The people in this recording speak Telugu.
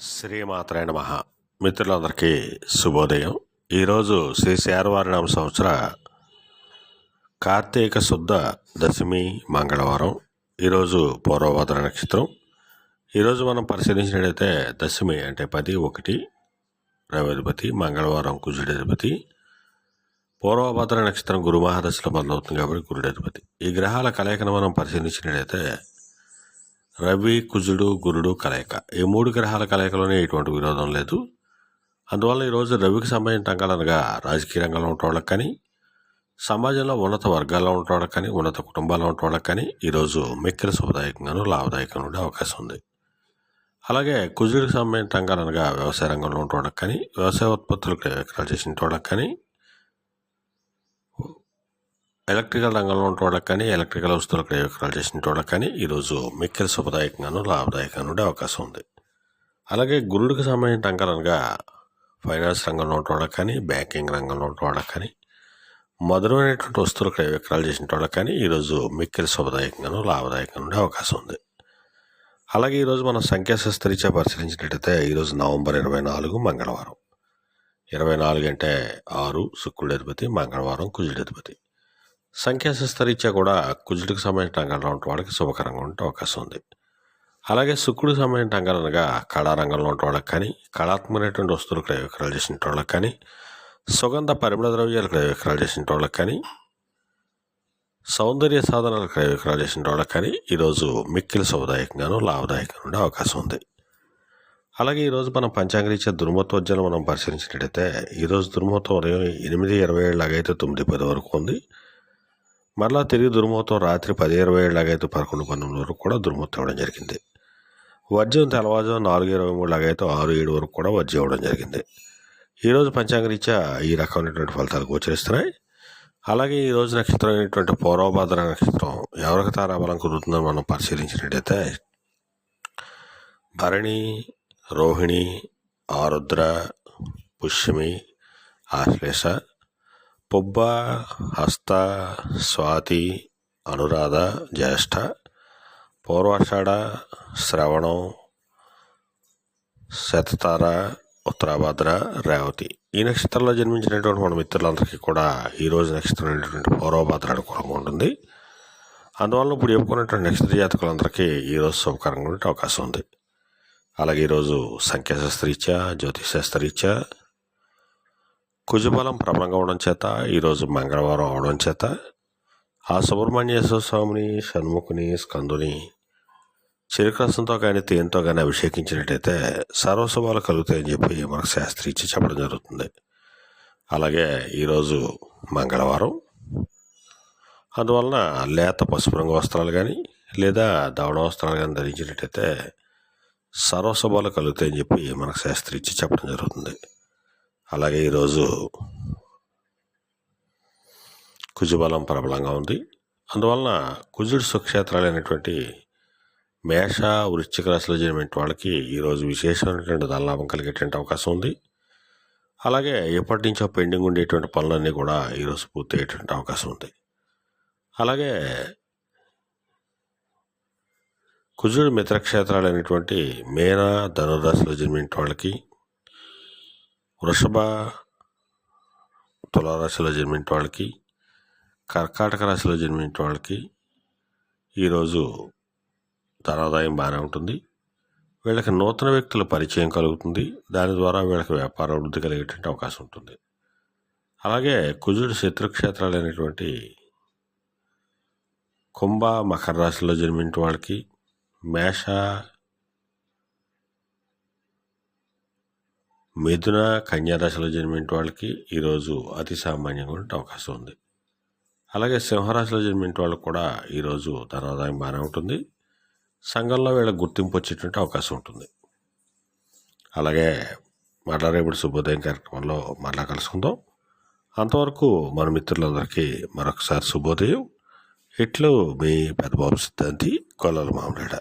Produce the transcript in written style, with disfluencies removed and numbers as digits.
శ్రీమాత్రే నమః. మిత్రులందరికీ శుభోదయం. ఈరోజు శ్రీ శార్వారినామ సంవత్సర కార్తీక శుద్ధ దశమి మంగళవారం. ఈరోజు పూర్వభద్ర నక్షత్రం. ఈరోజు మనం పరిశీలించినట్లయితే దశమి అంటే 10/1 రవిధిపతి, మంగళవారం కుజుడధిపతి. పూర్వభద్ర నక్షత్రం గురు మహాదశలో మొదలవుతుంది కాబట్టి గురుడధిపతి. ఈ గ్రహాల కలయికను మనం పరిశీలించినట్లయితే రవి, కుజుడు, గురుడు కలయిక. ఈ 3 గ్రహాల కలయికలోనే ఎటువంటి విరోధం లేదు. అందువల్ల ఈరోజు రవికి సంబంధించిన రంగాలనగా రాజకీయ రంగంలో ఉంటోళ్ళకి కానీ, సమాజంలో ఉన్నత వర్గాల్లో ఉంటోళ్ళకి కానీ, ఉన్నత కుటుంబాల్లో ఉంటోళ్ళకి కానీ ఈరోజు మిక్కిలి శుభదాయకంగాను లాభదాయకంగా ఉండే అవకాశం ఉంది. అలాగే కుజుడికి సంబంధించిన రంగాలనగా వ్యవసాయ రంగంలో ఉంటోళ్ళకి కానీ, వ్యవసాయ ఉత్పత్తులు విక్రయాలు చేసిన వాళ్ళకి కానీ, ఎలక్ట్రికల్ రంగంలో ఉంటోళ్ళకి కానీ, ఎలక్ట్రికల్ వస్తువులు క్రయ విక్రయాలు చేసిన వాళ్ళకి కానీ ఈరోజు మిక్కిలి శుభదాయకంగాను లాభదాయకంగా ఉండే అవకాశం ఉంది. అలాగే గురుడికి సంబంధించిన రంగాలనగా ఫైనాన్స్ రంగంలో ఉంటోళ్ళకి కానీ, బ్యాంకింగ్ రంగంలో ఉంటోళ్ళకి కానీ, మధురమైనటువంటి వస్తువులు క్రయ విక్రయాలు చేసిన వాళ్ళకి కానీ ఈరోజు మిక్కిలి శుభదాయకంగాను లాభదాయకంగా ఉండే అవకాశం ఉంది. అలాగే ఈరోజు మనం సంఖ్యాశాస్త్రరీత్యా పరిశీలించినట్టయితే ఈరోజు నవంబర్ 24 మంగళవారం. 24 అంటే 6 శుక్రుడి అధిపతి, మంగళవారం కుజుడి అధిపతి. సంఖ్యాశాస్త్రరీత్యా కూడా కుజుడికి సంబంధించిన రంగంలో ఉంటే వాళ్ళకి శుభకరంగా ఉండే అవకాశం ఉంది. అలాగే శుక్రుడికి సంబంధించిన రంగాలనగా కళారంగంలో ఉంటే వాళ్ళకి కానీ, కళాత్మకమైనటువంటి వస్తువులు క్రయ విక్రయాలు చేసిన వాళ్ళకి కానీ, సుగంధ పరిమళ ద్రవ్యాలు క్రయ విక్రయాలు చేసిన వాళ్ళకి కానీ, సౌందర్య సాధనాలు క్రయ విక్రయాలు చేసిన వాళ్ళకి కానీ ఈరోజు మిక్కిలి శుభదాయకంగాను లాభదాయకంగా ఉండే అవకాశం ఉంది. అలాగే ఈరోజు మనం పంచాంగరీత్యా దుర్ముహూర్తాలు మనం పరిశీలించినట్టయితే ఈరోజు దుర్ముహూర్తం ఉదయం 8:27 లాగైతే 9:10 వరకు ఉంది. మరలా తిరిగి దుర్ముహూర్తం రాత్రి 10:27 లాగైతే 11:19 వరకు కూడా దుర్ముహూర్తం ఇవ్వడం జరిగింది. వర్జ్యం తెల్లవారుజాము 4:23 లాగైతే 6:07 వరకు కూడా వర్జ్యం ఇవ్వడం జరిగింది. ఈరోజు పంచాంగరీత్యా ఈ రకమైనటువంటి ఫలితాలు గోచరిస్తున్నాయి. అలాగే ఈరోజు నక్షత్రం అయినటువంటి పూర్వభద్ర నక్షత్రం ఎవరికి తారాబలం కుదురుతుందని మనం పరిశీలించినట్టయితే భరణి, రోహిణి, ఆరుద్ర, పుష్యమి, ఆశ్లేష, పుబ్బ, హస్త, స్వాతి, అనురాధ, జ్యేష్ఠ, పూర్వాషాఢ, శ్రవణం, శతతార, ఉత్తరాభద్ర, రేవతి. ఈ నక్షత్రంలో జన్మించినటువంటి మన మిత్రులందరికీ కూడా ఈరోజు నక్షత్రం అనేటువంటి పూర్వభద్ర అనుకూలంగా ఉంటుంది. అందువల్ల ఇప్పుడు చెప్పుకున్నటువంటి నక్షత్ర జాతకులందరికీ ఈరోజు శుభకరంగా ఉండే అవకాశం ఉంది. అలాగే ఈరోజు సంఖ్యాశాస్త్రరీత్యా, జ్యోతిశాస్త్రరీత్యా కుజబలం ప్రబలంగా అవడం చేత ఈరోజు మంగళవారం అవడం చేత ఆ సుబ్రహ్మణ్యేశ్వర స్వామిని, షణ్ముఖుని, స్కందుని చెరుకు కానీ తేనెతో కానీ అభిషేకించినట్టయితే సర్వశుభాలు కలుగుతాయని చెప్పి మనకు శాస్త్రీచ్చి చెప్పడం జరుగుతుంది. అలాగే ఈరోజు మంగళవారం, అందువలన లేత పసుపు రంగు వస్త్రాలు కానీ లేదా దవడ వస్త్రాలు కానీ ధరించినట్టయితే సర్వశుభాలు కలుగుతాయని చెప్పి మనకు శాస్త్రీచ్చి చెప్పడం జరుగుతుంది. అలాగే ఈరోజు కుజబలం ప్రబలంగా ఉంది. అందువలన కుజుడు సుక్షేత్రాలైనటువంటి మేష, వృశ్చిక రాశిలో జన్మించిన వాళ్ళకి ఈరోజు విశేషమైనటువంటి ధనలాభం కలిగేటువంటి అవకాశం ఉంది. అలాగే ఎప్పటి నుంచో పెండింగ్ ఉండేటువంటి పనులన్నీ కూడా ఈరోజు పూర్తి అయ్యేటువంటి అవకాశం ఉంది. అలాగే కుజుడు మిత్రక్షేత్రాలైనటువంటి మేన, ధనురాశిలో జన్మించిన వాళ్ళకి, వృషభ, తులారాశిలో జన్మించిన వాళ్ళకి, కర్కాటక రాశిలో జన్మించిన వాళ్ళకి ఈరోజు ధనాదాయం బాగానే ఉంటుంది. వీళ్ళకి నూతన వ్యక్తుల పరిచయం కలుగుతుంది. దాని ద్వారా వీళ్ళకి వ్యాపార వృద్ధి కలిగేటువంటి అవకాశం ఉంటుంది. అలాగే కుజుడు శత్రుక్షేత్రాలైనటువంటి కుంభ, మకర రాశిలో జన్మించిన వాళ్ళకి, మేష, మిథున, కన్యా రాశిలో జన్మించిన వాళ్ళకి ఈరోజు అతి సామాన్యంగా ఉండే అవకాశం ఉంది. అలాగే సింహరాశిలో జన్మించిన వాళ్ళకి కూడా ఈరోజు ధనాదాయం బాగానే ఉంటుంది. సంఘంలో వీళ్ళకి గుర్తింపు వచ్చేటువంటి అవకాశం ఉంటుంది. అలాగే మరలా రేపటి శుభోదయం కార్యక్రమంలో మరలా కలుసుకుందాం. అంతవరకు మన మిత్రులందరికీ మరొకసారి శుభోదయం. ఇట్లు మీ పెద్దబాబు సిద్ధాంతి, కొల్లల మామిడాడ.